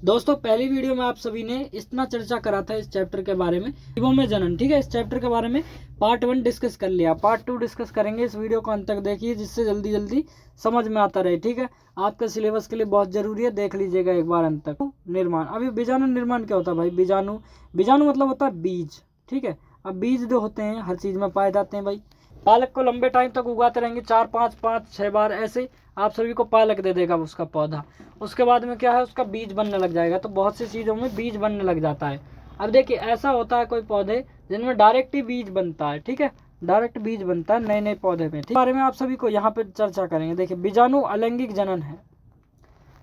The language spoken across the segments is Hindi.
दोस्तों पहली वीडियो में आप सभी ने इतना चर्चा करा था इस चैप्टर के बारे में, जीवों में जनन। ठीक है, इस चैप्टर के बारे में पार्ट 1 डिस्कस कर लिया, पार्ट 2 डिस्कस करेंगे। इस वीडियो को अंत तक देखिए जिससे जल्दी जल्दी समझ में आता रहे। ठीक है, आपका सिलेबस के लिए बहुत जरूरी है, देख लीजिएगा एक बार अंत तक। निर्माण, अभी बीजाणु निर्माण क्या होता है भाई? बीजाणु मतलब होता है बीज। ठीक है, अब बीज जो होते हैं हर चीज में पाए जाते हैं भाई। पालक को लंबे टाइम तक उगाते रहेंगे, 4-5-5-6 बार ऐसे आप सभी को पालक दे देगा उसका पौधा। उसके बाद में क्या है, उसका बीज बनने लग जाएगा। तो बहुत सी चीज़ों में बीज बनने लग जाता है। अब देखिए ऐसा होता है कोई पौधे जिनमें डायरेक्ट ही बीज बनता है। ठीक है, डायरेक्ट बीज बनता है नए नए पौधे में। ठीक, बारे में आप सभी को यहाँ पे चर्चा करेंगे। देखिए बीजाणु अलैंगिक जनन है।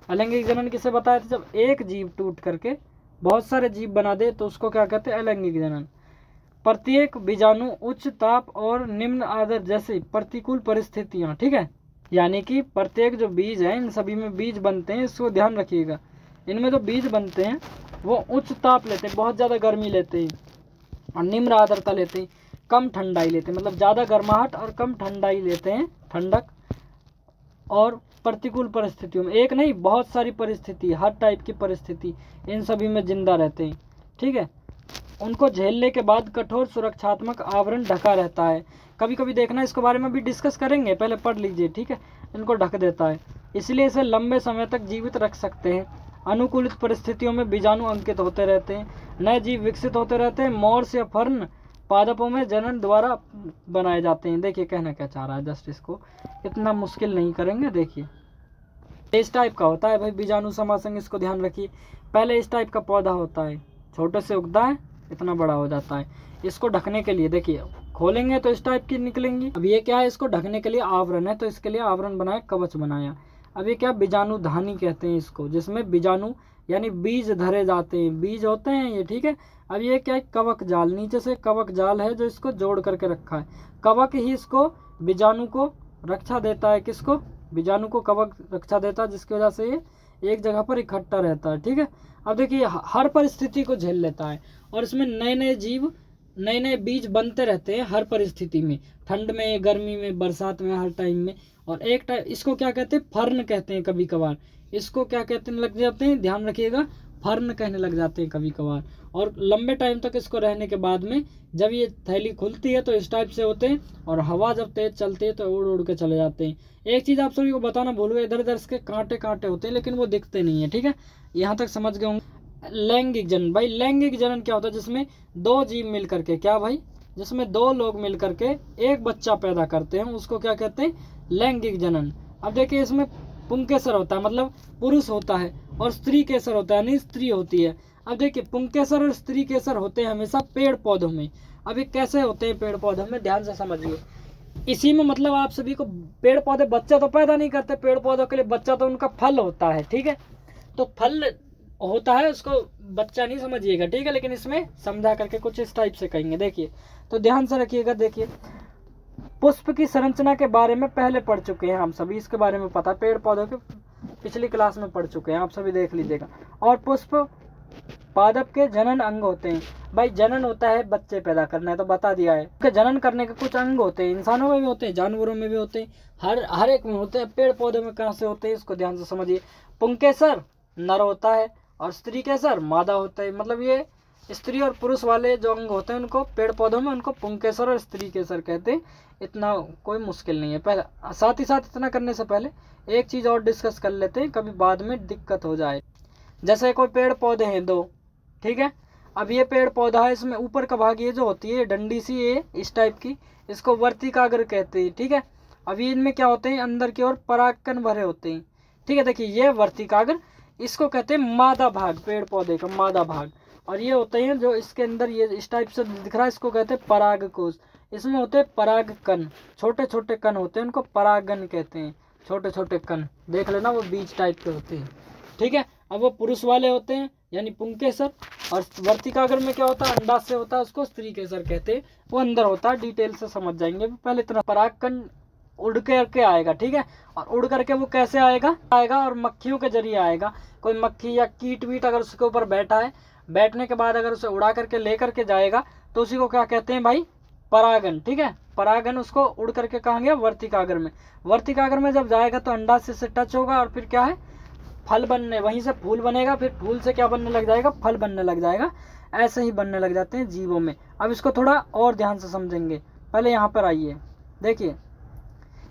अलैंगिक जनन किसे बताया था? जब एक जीव टूट करके बहुत सारे जीव बना दे तो उसको क्या कहते हैं? अलैंगिक जनन। प्रत्येक बीजाणु उच्च ताप और निम्न आर्द्र जैसे प्रतिकूल परिस्थितियां, ठीक है, यानी कि प्रत्येक जो बीज है इन सभी में बीज बनते हैं, इसको ध्यान रखिएगा। इनमें जो बीज बनते हैं वो उच्च ताप लेते हैं, बहुत ज़्यादा गर्मी लेते हैं, और निम्न आर्द्रता लेते हैं, कम ठंडाई लेते हैं। मतलब ज़्यादा गर्माहट और कम ठंडाई लेते हैं, ठंडक। और प्रतिकूल परिस्थितियों में, एक नहीं बहुत सारी परिस्थिति, हर टाइप की परिस्थिति इन सभी में जिंदा रहते हैं। ठीक है, उनको झेलने के बाद कठोर सुरक्षात्मक आवरण ढका रहता है। कभी कभी देखना, इसके बारे में भी डिस्कस करेंगे, पहले पढ़ लीजिए। ठीक है, इनको ढक देता है, इसलिए इसे लंबे समय तक जीवित रख सकते हैं। अनुकूलित परिस्थितियों में बीजाणु अंकित होते रहते हैं, नए जीव विकसित होते रहते हैं। मॉर्स या फर्न पादपों में जनन द्वारा बनाए जाते हैं। देखिए कहना क्या चाह रहा है, जस्ट इसको इतना मुश्किल नहीं करेंगे। देखिए इस टाइप का होता है भाई बीजाणु समासंग, इसको ध्यान रखिए। पहले इस टाइप का पौधा होता है, छोटे से उगता है, इतना बड़ा हो जाता है। इसको ढकने के लिए देखिए खोलेंगे तो इस टाइप की निकलेंगी। अब ये क्या है, इसको ढकने के लिए आवरण है, तो इसके लिए आवरण बनाया, कवच बनाया। अब ये क्या, बीजाणु धानी कहते हैं इसको, जिसमें बीजाणु यानी बीज धरे जाते हैं, बीज होते हैं ये। ठीक है, अब ये क्या है, कवक जाल, नीचे से कवक जाल है जो इसको जोड़ करके रखा है। कवक ही इसको बीजाणु को रक्षा देता है। किसको? बीजाणु को कवक रक्षा देता है, जिसकी वजह से ये एक जगह पर इकट्ठा रहता है। ठीक है, अब देखिए हर परिस्थिति को झेल लेता है, और इसमें नए नए जीव, नए नए बीज बनते रहते हैं हर परिस्थिति में, ठंड में, गर्मी में, बरसात में, हर टाइम में। और एक टाइम इसको क्या कहते हैं, फर्न कहते हैं कभी कभार। इसको क्या कहते हैं लग जाते हैं, ध्यान रखिएगा, फर्न कहने लग जाते हैं कभी कभार। और लंबे टाइम तक इसको रहने के बाद में जब ये थैली खुलती है तो इस टाइप से होते हैं, और हवा जब तेज चलती है तो उड़ उड़ के चले जाते हैं। एक चीज़ आप सभी को बताना भूल गए, इधर उधर इसके कांटे कांटे होते हैं लेकिन वो दिखते नहीं है। ठीक है, यहाँ तक समझ गए होंगे। लैंगिक जनन, भाई लैंगिक जनन क्या होता है? जिसमें दो जीव मिल करके, क्या भाई, जिसमें दो लोग मिल करके एक बच्चा पैदा करते हैं, उसको क्या कहते हैं? लैंगिक जनन। अब देखिए इसमें पुंकेसर होता है, मतलब पुरुष होता है, और स्त्री केसर होता है, यानी स्त्री होती है। अब देखिए पुंकेसर और स्त्री केसर होते हैं हमेशा पेड़ पौधों में। अब ये कैसे होते हैं पेड़ पौधों में, ध्यान से समझिए। इसी में मतलब आप सभी को, पेड़ पौधे बच्चा तो पैदा नहीं करते, पेड़ पौधों के लिए बच्चा तो उनका फल होता है। ठीक है, तो फल होता है, उसको बच्चा नहीं समझिएगा। ठीक है, लेकिन इसमें समझा करके कुछ इस टाइप से कहेंगे। देखिए तो ध्यान से रखिएगा। देखिए पुष्प की संरचना के बारे में पहले पढ़ चुके हैं हम सभी, इसके बारे में पता, पेड़ पौधों के पिछली क्लास में पढ़ चुके हैं, आप सभी देख लीजिएगा। और पुष्प पादप के जनन अंग होते हैं। भाई जनन होता है बच्चे पैदा करना है, तो बता दिया है। उसके जनन करने के कुछ अंग होते हैं, इंसानों में भी होते हैं, जानवरों में भी होते हैं, हर एक में होते हैं। पेड़ पौधों में कहाँ से होते हैं, इसको ध्यान से समझिए। पुंकेसर नर होता है और स्त्री केसर मादा होता है। मतलब ये स्त्री और पुरुष वाले जो अंग होते हैं उनको पेड़ पौधों में, उनको पुंकेसर और स्त्री केसर कहते हैं। इतना कोई मुश्किल नहीं है। पहले साथ ही साथ इतना करने से पहले एक चीज़ और डिस्कस कर लेते हैं, कभी बाद में दिक्कत हो जाए। जैसे कोई पेड़ पौधे हैं दो, ठीक है, अब ये पेड़ पौधा है, इसमें ऊपर का भाग ये जो होती है डंडी सी, ये इस टाइप की, इसको वर्तिकाग्र कहते हैं। ठीक है, अब ये इनमें क्या होते हैं, अंदर की ओर परागकण भरे होते हैं। ठीक है, देखिए ये वर्तिकाग्र, इसको कहते हैं मादा भाग, पेड़ पौधे का मादा भाग। और ये होते हैं जो इसके अंदर ये इस टाइप से दिख रहा है, इसको कहते हैं परागकोश। इसमें होते हैं परागकण, छोटे छोटे कण होते हैं, उनको परागण कहते हैं। छोटे छोटे कण देख लेना, वो बीज टाइप के होते हैं। ठीक है, अब वो पुरुष वाले होते हैं यानी पुंकेसर, और वर्तिकाग्र में क्या होता है, अंडाशय से होता है, उसको स्त्री केसर कहते हैं। वो अंदर होता है, डिटेल से समझ जाएंगे। पहले इतना परागकण उड़ करके आएगा। ठीक है, और उड़ करके वो कैसे आएगा, और मक्खियों के जरिए आएगा। कोई मक्खी या कीट वीट अगर उसके ऊपर बैठा है, बैठने के बाद अगर उसे उड़ा करके ले करके जाएगा तो उसी को क्या कहते हैं भाई, परागन। ठीक है, परागन उसको उड़ करके कहाँ गया, वर्तिकाग्र में। वर्तिकाग्र में जब जाएगा तो अंडाशय से टच होगा, और फिर क्या है, फल बनने, वहीं से फूल बनेगा, फिर फूल से क्या बनने लग जाएगा, फल बनने लग जाएगा। ऐसे ही बनने लग जाते हैं जीवों में। अब इसको थोड़ा और ध्यान से समझेंगे। पहले यहाँ पर आइए, देखिए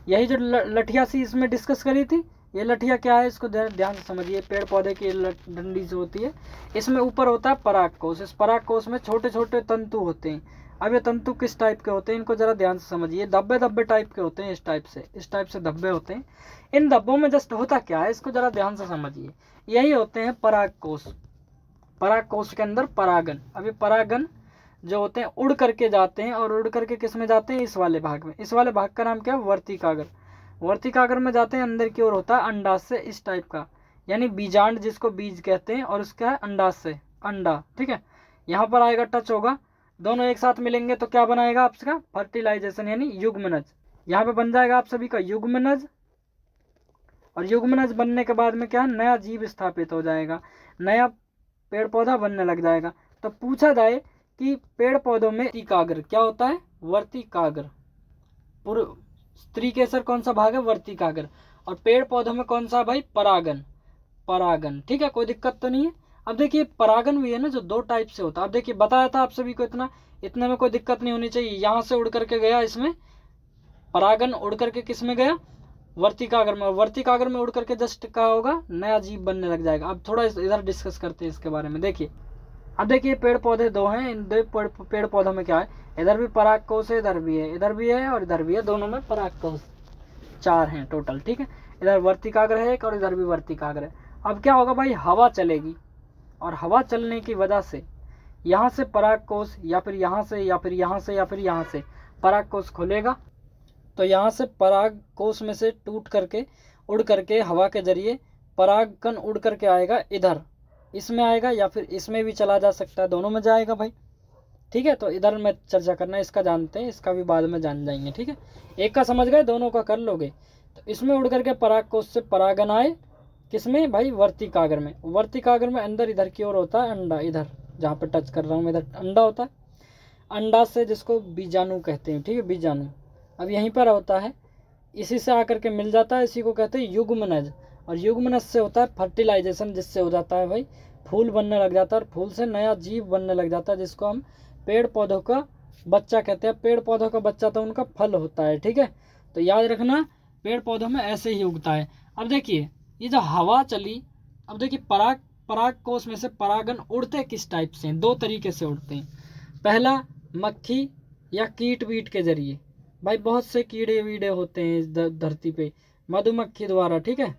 यही जो लठिया सी इसमें डिस्कस करी थी, ये लठिया क्या है इसको ध्यान से समझिए। पेड़ पौधे की डंडी जो होती है, इसमें ऊपर होता है परागकोश। इस परागकोश में छोटे छोटे तंतु होते हैं। अब ये तंतु किस टाइप के होते हैं, इनको जरा ध्यान से समझिए। धब्बे धब्बे टाइप के होते हैं, इस टाइप से धब्बे होते हैं। इन धब्बों में जस्ट होता क्या है, इसको जरा ध्यान से समझिए। यही होते हैं परागकोश। परागकोश के अंदर परागन। अब ये परागन जो होते हैं उड़ करके जाते हैं, और उड़ करके किस में जाते हैं, इस वाले भाग में। इस वाले भाग का नाम क्या है, वर्तिकाग्र। वर्तिकाग्र में जाते हैं, अंदर की ओर होता है अंडाशय इस टाइप का, यानी बीजांड जिसको बीज कहते हैं, और उसका है अंडाशय, अंडा। ठीक है, यहाँ पर आएगा, टच होगा, दोनों एक साथ मिलेंगे तो क्या बनाएगा आपका, फर्टिलाइजेशन यानी युग्मनज। यहाँ पे बन जाएगा आप सभी का युग्मनज, और युग्मनज बनने के बाद में क्या, नया जीव स्थापित हो जाएगा, नया पेड़ पौधा बनने लग जाएगा। तो पूछा जाए कि पेड़ पौधों में वर्तिकाग्र क्या होता है, वर्तिकाग्र। स्त्री केसर कौन सा भाग है, वर्तिकाग्र। और पेड़ पौधों में कौन सा भाई, परागन, परागन। ठीक है, कोई दिक्कत तो नहीं है। अब देखिए परागन भी है ना जो दो टाइप से होता है। अब देखिए बताया था आप सभी को, इतने में कोई दिक्कत नहीं होनी चाहिए। यहाँ से उड़ करके गया, इसमें परागन उड़ करके किस में गया, वर्तिकाग्र में। वर्तिकाग्र में उड़ करके जस्ट क्या होगा, नया जीव बनने लग जाएगा। अब थोड़ा इधर डिस्कस करते हैं इसके बारे में। देखिए अब देखिए पेड़ पौधे दो हैं, इन दो पेड़ पौधों में क्या है, इधर भी परागकोश है, इधर भी है, इधर भी है और इधर भी है, दोनों में परागकोश 4 हैं टोटल। ठीक है, इधर वर्तिकाग्र है एक और इधर भी वर्तिकाग्र है। अब क्या होगा भाई, हवा चलेगी, और हवा चलने की वजह से यहाँ से परागकोश, या फिर यहाँ से, या फिर यहाँ से, या फिर यहाँ से परागकोश खुलेगा। तो यहाँ से परागकोश में से टूट करके उड़ करके हवा के जरिए परागकण उड़ करके आएगा इधर, इसमें आएगा, या फिर इसमें भी चला जा सकता है, दोनों में जाएगा भाई। ठीक है, तो इधर में चर्चा करना है, इसका जानते हैं, इसका भी बाद में जान जाएंगे। ठीक है, एक का समझ गए, दोनों का कर लोगे। तो इसमें उड़ करके परागकोश से परागन आए, किसमें भाई, वर्तिकाग्र में। वर्तिकाग्र में अंदर इधर की ओर होता है अंडा, इधर जहाँ पे टच कर रहा हूँ इधर अंडा होता है, अंडा से जिसको बीजाणु कहते हैं। ठीक है, बीजाणु अब यहीं पर होता है, इसी से आकर के मिल जाता है, इसी को कहते हैं युग्मनज। और युग्मनज से होता है फर्टिलाइजेशन, जिससे हो जाता है भाई फूल बनने लग जाता है, और फूल से नया जीव बनने लग जाता है, जिसको हम पेड़ पौधों का बच्चा कहते हैं। पेड़ पौधों का बच्चा तो उनका फल होता है। ठीक है, तो याद रखना पेड़ पौधों में ऐसे ही उगता है। अब देखिए ये जो हवा चली, अब देखिए परागकोश में से परागन उड़ते किस टाइप से हैं, 2 तरीके से उड़ते हैं। पहला मक्खी या कीट वीट के जरिए, भाई बहुत से कीड़े वीड़े होते हैं इस धरती पे, मधुमक्खी द्वारा। ठीक है,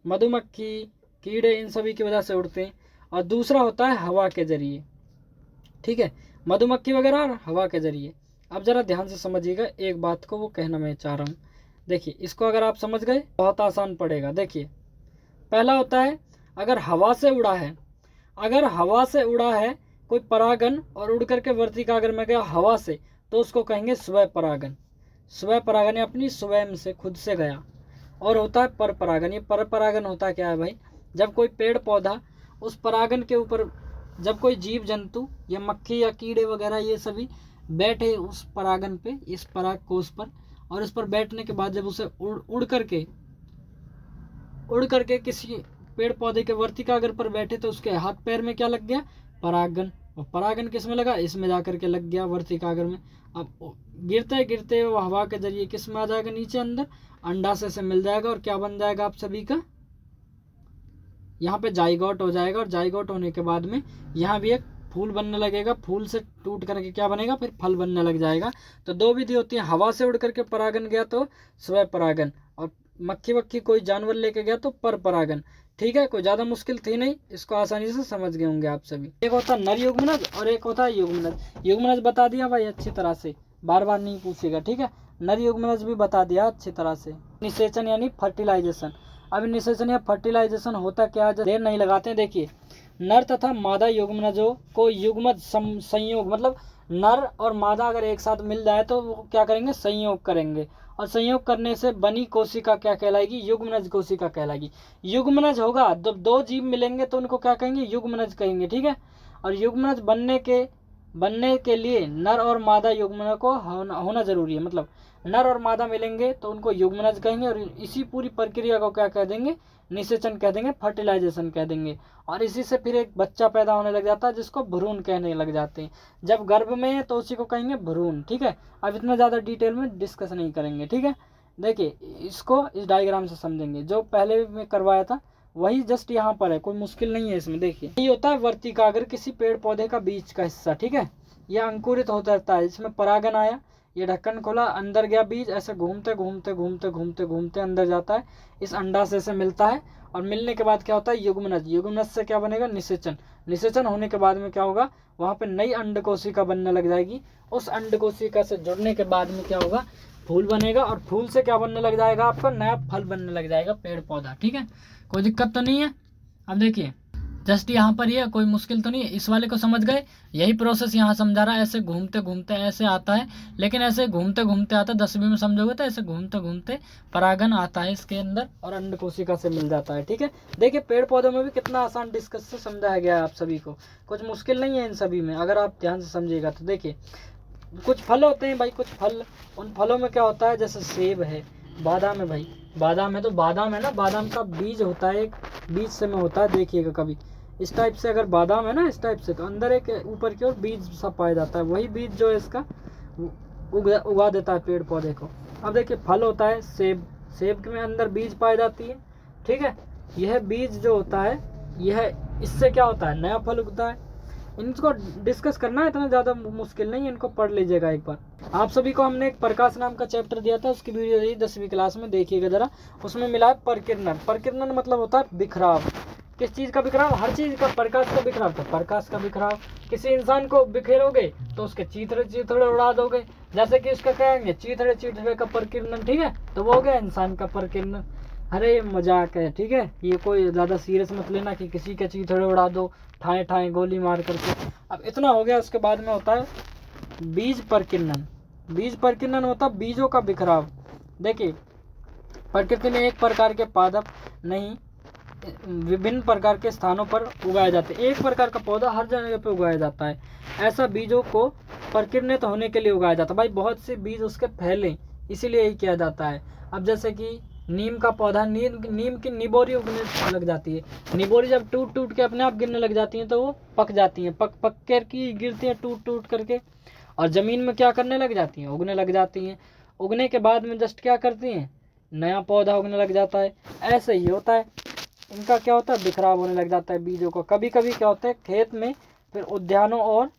मधुमक्खी, कीड़े, इन सभी की वजह से उड़ते हैं। और दूसरा होता है हवा के जरिए। ठीक है, मधुमक्खी वगैरह और हवा के जरिए। अब जरा ध्यान से समझिएगा एक बात को, वो कहना मैं चाह रहा हूँ। देखिए इसको अगर आप समझ गए बहुत आसान पड़ेगा। देखिए पहला होता है, अगर हवा से उड़ा है, अगर हवा से उड़ा है कोई परागन और उड़ करके वर्तिकाग्र में गया हवा से, तो उसको कहेंगे स्वयं परागन। स्वयं परागन अपनी स्वयं से, खुद से गया। और होता है पर परागन। ये पर परागन होता क्या है भाई, जब कोई पेड़ पौधा उस परागन के ऊपर, जब कोई जीव जंतु या मक्खी या कीड़े वगैरह ये सभी बैठे उस परागन पे, इस परागकोश पर, और इस पर बैठने के बाद जब उसे उड़ करके किसी पेड़ पौधे के वर्तिकाग्र पर बैठे, तो उसके हाथ पैर में क्या लग गया, परागन। और परागन किस में लगा, इसमें जा करके लग गया वर्तिकाग्र में। अब गिरते गिरते वो हवा के जरिए किस में आ जाएगा, नीचे अंदर अंडाशय से मिल जाएगा, और क्या बन जाएगा आप सभी का, यहाँ पे जाइगोट हो जाएगा। और जाइगोट होने के बाद में यहाँ भी एक फूल बनने लगेगा, फूल से टूट करके क्या बनेगा, फिर फल बनने लग जाएगा। तो 2 विधि होती है, हवा से उड़ करके परागन गया तो स्वयं परागन, और मक्खी वक्खी कोई जानवर लेके गया तो पर परागन। ठीक है, कोई ज़्यादा मुश्किल थी नहीं, इसको आसानी से समझ गए होंगे आप सभी। एक होता है नर युग्मनज और एक होता है युग्मनज। युग्मनज बता दिया भाई अच्छी तरह से, बार बार नहीं पूछेगा। ठीक है, नर युग्मनज भी बता दिया अच्छी तरह से। निषेचन यानी फर्टिलाइजेशन। अब निषेचन या फर्टिलाइजेशन होता क्या है, देर नहीं लगाते हैं। देखिए नर तथा मादा युग्मनजों को युग्मज संयोग, मतलब नर और मादा अगर एक साथ मिल जाए तो वो क्या करेंगे, संयोग करेंगे। और संयोग करने से बनी कोशिका क्या कहलाएगी, युग्मनज कोशिका कहलाएगी। युग्मनज होगा, जब 2 जीव मिलेंगे तो उनको क्या कहेंगे, युग्मनज कहेंगे। ठीक है, और युग्मनज बनने के लिए नर और मादा युग्मनज को होना जरूरी है। मतलब नर और मादा मिलेंगे तो उनको युग्मनज कहेंगे, और इसी पूरी प्रक्रिया को क्या कह देंगे, निषेचन कह देंगे, फर्टिलाइजेशन कह देंगे। और इसी से फिर एक बच्चा पैदा होने लग जाता है जिसको भ्रूण कहने लग जाते हैं। जब गर्भ में है तो उसी को कहेंगे भ्रूण, ठीक है। अब इतना ज़्यादा डिटेल में डिस्कस नहीं करेंगे, ठीक है। देखिए इसको इस डायग्राम से समझेंगे, जो पहले में करवाया था वही जस्ट यहाँ पर है, कोई मुश्किल नहीं है इसमें। देखिए ये होता है वर्तिकाग्र, किसी पेड़ पौधे का बीज का हिस्सा, ठीक है। यह अंकुरित होता रहता है, इसमें परागन आया, ये ढक्कन खोला, अंदर गया बीज, ऐसे घूमते घूमते घूमते घूमते घूमते अंदर जाता है, इस अंडाशय से मिलता है। और मिलने के बाद क्या होता है, युग्मनज, युग्मनज से क्या बनेगा, निषेचन, निषेचन होने के बाद में क्या होगा, वहाँ पे नई अंडकोशिका बनने लग जाएगी। उस अंडकोशिका से जुड़ने के बाद में क्या होगा, फूल बनेगा, और फूल से क्या बनने लग जाएगा, आपका नया फल बनने लग जाएगा, पेड़ पौधा, ठीक है। कोई दिक्कत तो नहीं है। अब देखिए जस्ट यहाँ पर ये कोई मुश्किल तो नहीं है, इस वाले को समझ गए। यही प्रोसेस यहाँ समझा रहा है, ऐसे घूमते घूमते ऐसे आता है, लेकिन ऐसे घूमते घूमते आता है, 10वीं में समझोगे तो ऐसे घूमते घूमते परागन आता है इसके अंदर और अंडकोशिका से मिल जाता है, ठीक है। देखिए पेड़ पौधों में भी कितना आसान डिस्कस से समझाया गया है आप सभी को, कुछ मुश्किल नहीं है इन सभी में, अगर आप ध्यान से समझिएगा तो। देखिए कुछ फल होते हैं भाई, कुछ फल, उन फलों में क्या होता है, जैसे सेब है, बादाम है भाई, बादाम है तो बादाम है ना, बादाम का बीज होता है, एक बीज से में होता है, देखिएगा कभी इस टाइप से, अगर बादाम है ना इस टाइप से, तो अंदर एक ऊपर की ओर बीज सा पाया जाता है, वही बीज जो है इसका उगा देता है पेड़ पौधे को। अब देखिए फल होता है सेब, सेब में अंदर बीज पाई जाती है, ठीक है। यह बीज जो होता है, यह इससे क्या होता है, नया फल उगता है। इनको डिस्कस करना है, इतना ज़्यादा मुश्किल नहीं है, इनको पढ़ लीजिएगा एक बार। आप सभी को हमने एक प्रकाश नाम का चैप्टर दिया था, उसकी वीडियो रही 10वीं क्लास में, देखिएगा जरा, उसमें मिला है परकिरणन। परकिरणन मतलब होता है बिखराव, किस चीज़ का बिखराव, हर चीज़ का, प्रकाश का बिखराव, तो प्रकाश का बिखराव। किसी इंसान को बिखेरोगे तो उसके चीथड़े चीथड़े उड़ा दोगे, जैसे कि उसका कहेंगे चीथड़े चीथड़े का परकिरणन, ठीक है, तो वो हो गया इंसान का परकिरणन। अरे मजाक है, ठीक है, ये कोई ज़्यादा सीरियस मत लेना कि किसी के चीथड़े उड़ा दो ठाए ठाए गोली मार करके। अब इतना हो गया, उसके बाद में होता है बीज परकिरणन। बीज परकिरणन होता है बीजों का बिखराव। देखिए प्रकृति में एक प्रकार के पादप नहीं, विभिन्न प्रकार के स्थानों पर उगाए जाते हैं, एक प्रकार का पौधा हर जगह पे उगाया जाता है, ऐसा बीजों को प्रकिरणित होने के लिए उगाया जाता है। भाई बहुत से बीज उसके फैले, इसीलिए यही किया जाता है। अब जैसे कि नीम का पौधा, नीम की निबोरी उगने लग जाती है, निबोरी जब टूट टूट के अपने आप गिरने लग जाती हैं तो वो पक जाती हैं, पक कर की गिरती हैं टूट टूट करके, और ज़मीन में क्या करने लग जाती हैं, उगने लग जाती हैं। उगने के बाद में जस्ट क्या करती हैं, नया पौधा उगने लग जाता है। ऐसे ही होता है, इनका क्या होता है, बिखराव होने लग जाता है बीजों को। कभी कभी क्या होता है, खेत में फिर उद्यानों और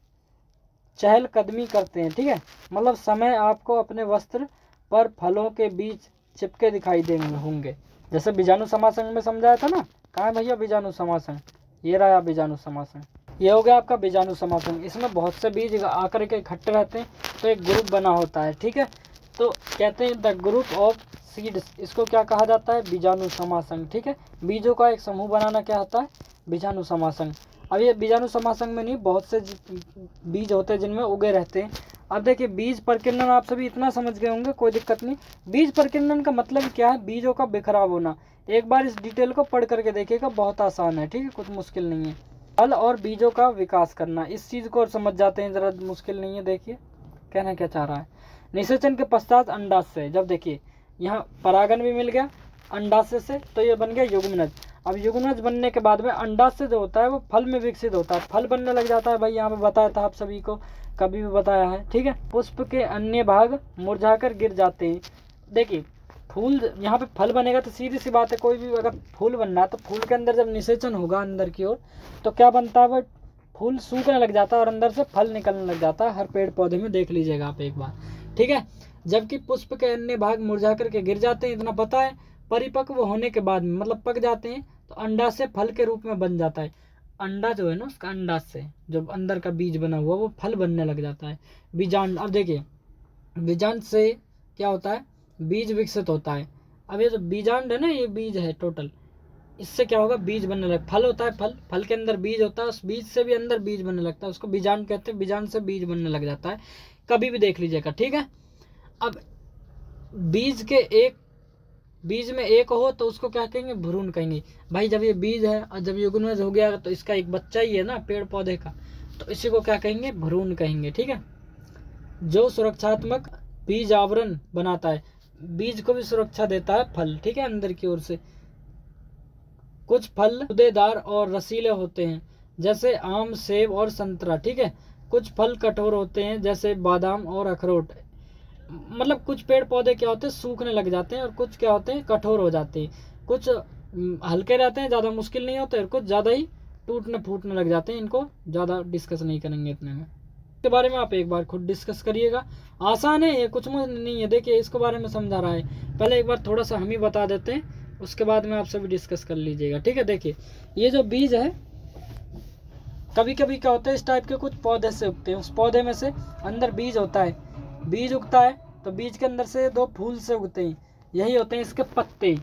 चहलकदमी करते हैं, ठीक है, मतलब समय आपको अपने वस्त्र पर फलों के बीज चिपके दिखाई देंगे होंगे, जैसे बीजाणु समासन में समझाया था ना। कहाँ है भैया बीजाणु समासन, ये रहा बीजाणु समासन, ये हो गया आपका बीजाणु समासन। इसमें बहुत से बीज आकर के इकट्ठे रहते हैं तो एक ग्रुप बना होता है, ठीक है, तो कहते हैं द ग्रुप ऑफ सीड्स, इसको क्या कहा जाता है, बीजाणु समासन, ठीक है। बीजों का एक समूह बनाना क्या होता है, बीजाणु समासन। अब ये बीजाणु समासन में नहीं, बहुत से बीज होते हैं जिनमें उगे रहते हैं। अब देखिए बीज प्रकीर्णन आप सभी इतना समझ गए होंगे, कोई दिक्कत नहीं। बीज प्रकीर्णन का मतलब क्या है, बीजों का बिखराव होना। एक बार इस डिटेल को पढ़ करके देखिएगा, बहुत आसान है, ठीक है, कुछ मुश्किल नहीं है। फल और बीजों का विकास करना, इस चीज़ को और समझ जाते हैं, ज़रा मुश्किल नहीं है। देखिए कहना क्या चाह रहा है, निषेचन के पश्चात अंडाशय, जब देखिए यहाँ परागन भी मिल गया अंडाशय से, तो ये बन गया युग्मनज। अब युग्मनज बनने के बाद में अंडाशय जो होता है वो फल में विकसित होता है, फल बनने लग जाता है। भाई यहाँ पे बताया था आप सभी को, कभी भी बताया है, ठीक है। पुष्प के अन्य भाग मुरझाकर गिर जाते हैं। देखिए फूल, यहाँ पे फल बनेगा तो सीधी सी बात है, कोई भी अगर फूल बनना है तो फूल के अंदर जब निषेचन होगा अंदर की ओर, तो क्या बनता है, वह फूल सूखने लग जाता है और अंदर से फल निकलने लग जाता है। हर पेड़ पौधे में देख लीजिएगा आप एक बार, ठीक है। जबकि पुष्प के अन्य भाग मुरझा करके गिर जाते हैं, इतना पता है। परिपक्व होने के बाद में मतलब पक जाते हैं तो अंडा से फल के रूप में बन जाता है। अंडा जो है ना, उसका अंडा से जो अंदर का बीज बना हुआ वो फल बनने लग जाता है। बीजांड, अब देखिए बीजांड से क्या होता है, बीज विकसित होता है। अब ये जो बीजांड है ना, ये बीज है टोटल, इससे क्या होगा, बीज बनने लग, फल होता है, फल के अंदर बीज होता है, उस बीज से भी अंदर बीज बनने लगता है, उसको बीजांड कहते हैं। बीजांड से बीज बनने लग जाता है, कभी भी देख लीजिएगा, ठीक है। अब बीज में एक हो तो उसको क्या कहेंगे, भ्रूण कहेंगे। भाई जब ये बीज है और जब युग्मनज हो गया तो इसका एक बच्चा ही है ना पेड़ पौधे का, तो इसी को क्या कहेंगे, भ्रूण कहेंगे, ठीक है। जो सुरक्षात्मक बीज आवरण बनाता है, बीज को भी सुरक्षा देता है फल, ठीक है, अंदर की ओर से। कुछ फल गूदेदार और रसीले होते हैं जैसे आम, सेब और संतरा, ठीक है। कुछ फल कठोर होते हैं जैसे बादाम और अखरोट। मतलब कुछ पेड़ पौधे क्या होते हैं, सूखने लग जाते हैं, और कुछ क्या होते हैं, कठोर हो जाते हैं। कुछ हल्के रहते हैं, ज़्यादा मुश्किल नहीं होते, और कुछ ज़्यादा ही टूटने फूटने लग जाते हैं। इनको ज़्यादा डिस्कस नहीं करेंगे इतने में। इसके बारे में आप एक बार खुद डिस्कस करिएगा। आसान है ये, कुछ नहीं है। देखिए इसके बारे में समझा रहा है, पहले एक बार थोड़ा सा हम ही बता देते हैं, उसके बाद में आप सभी डिस्कस कर लीजिएगा, ठीक है। देखिए ये जो बीज है, कभी कभी क्या होता है, इस टाइप के कुछ पौधे से उगते हैं। उस पौधे में से अंदर बीज होता है, बीज उगता है तो बीज के अंदर से 2 फूल से उगते हैं, यही होते हैं इसके पत्ते।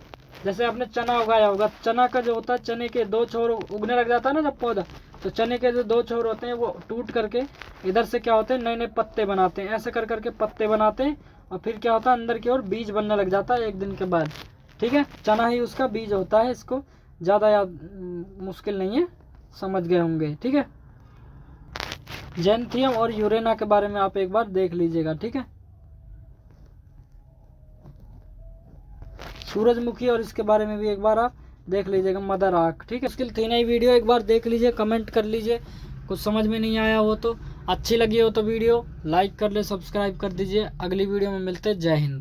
जैसे आपने चना उगाया होगा, चना का जो होता है, चने के 2 छोर उगने लग जाता है ना जब पौधा, तो चने के जो 2 छोर होते हैं वो टूट करके इधर से क्या होते हैं, नए नए पत्ते बनाते हैं। ऐसे कर करके पत्ते बनाते हैं, और फिर क्या होता है, अंदर की ओर बीज बनने लग जाता है 1 दिन के बाद, ठीक है। चना ही उसका बीज होता है। इसको ज़्यादा याद मुश्किल नहीं है, समझ गए होंगे, ठीक है। जेंथियम और यूरेना के बारे में आप एक बार देख लीजिएगा, ठीक है। सूरजमुखी और इसके बारे में भी एक बार आप देख लीजिएगा, मदर आर्क, ठीक है। मुश्किल थी नहीं वीडियो, एक बार देख लीजिए, कमेंट कर लीजिए। कुछ समझ में नहीं आया हो तो, अच्छी लगी हो तो वीडियो लाइक कर ले, सब्सक्राइब कर दीजिए। अगली वीडियो में मिलते हैं। जय हिंद।